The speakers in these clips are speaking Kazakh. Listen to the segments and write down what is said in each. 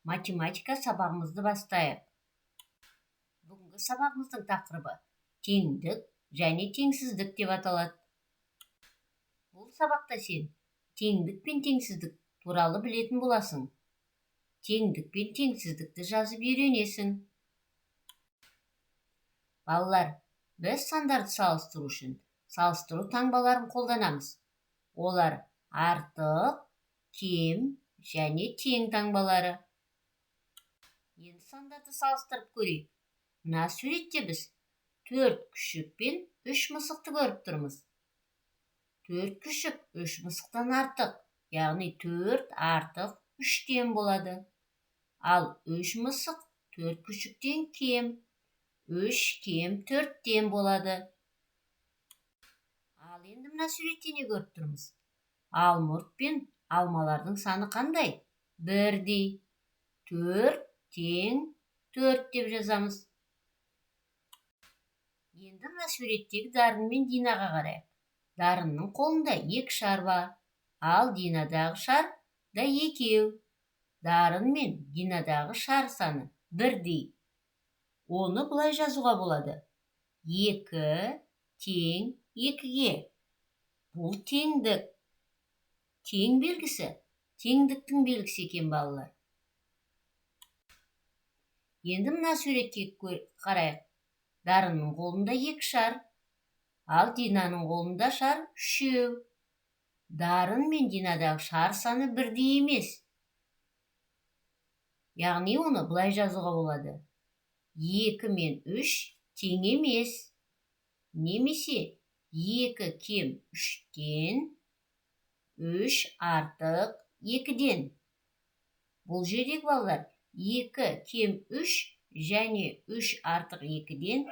математика сабағымызды бастайық. Бүгінгі сабағымыздың тақырыбы теңдік және теңсіздік деп аталады. Бұл сабақта сен теңдік пен теңсіздік туралы білетін боласың. Теңдік пен теңсіздікті жазып үйренесің. Балалар, біз сандарды салыстыру үшін салыстыру таңбаларын қолданамыз. Олар артық, кем және тең таңбалары. Енді сандарды салыстырып көрейік. Мына суретте біз 4 күшік пен 3 мысықты көріп тұрмыз. 4 күшік 3 мысықтан артық, яғни 4 артық 3-тен болады. Ал 3 мысық 4 күшіктен кем, 3 кем 4-тен болады. Ал енді мына суретте не көріп тұрмыз? Алмұрт пен алмалардың саны қандай? Бірдей. 4 тең 4 деп жазамыз. Енді мына суреттегі Дарын мен Динаға қарайық. Дарынның қолында 2 шар бар, ал Динадағы шар да 2. Дарын мен Динадағы шар саны бірдей. Оны былай жазуға болады. 2 тең 2-ге. Бұл теңдік. Тең белгісі теңдіктің белгісі екен, балалар. Енді мына суретке қарайық. Дарынның қолында 2 шар, ал Динаның қолында шар 3. Дарын мен Динадағы шар саны бірдей емес. Яғни оны былай жазуға болады. 2 мен 3 тең емес. Немесе 2 кем 3-тен, 3 артық 2-ден. Бұл жердегі балалар 2 кем 3 және 3 артық 2-ден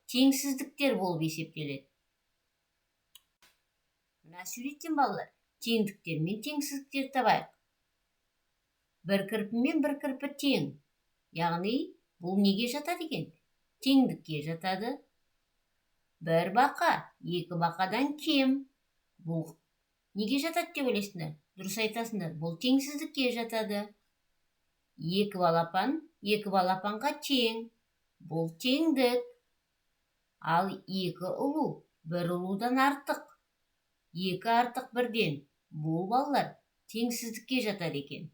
теңсіздіктер болып есептеледі. Мына суреттен балалар теңдіктер мен теңсіздіктер табайық. Бір кірпі мен бір кірпі тең. Яғни бұл неге жатады екен? Теңдікке жатады. Бір бақа 2 бақадан кем. Бұл неге жатады деп ойлайсыңдар? Дұрыс айтасыңдар, бұл теңсіздікке жатады. 2 балапан 2 балапанға тең. Бұл теңдік. Ал 2 ұлу 1 ұлудан артық. 2 артық 1-ден. Бұл балалар теңсіздікке жатады екен.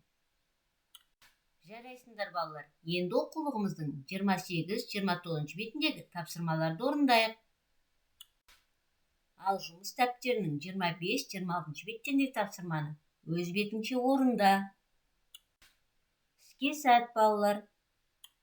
Жарайсыңдар балалар. Енді оқулығымыздың 28-29 бетіндегі тапсырмаларды орындайық. Ал жұмыс дәптерінің 25-26 беттендегі тапсырманы өз бетіңше орында. Іске сәт, балалар.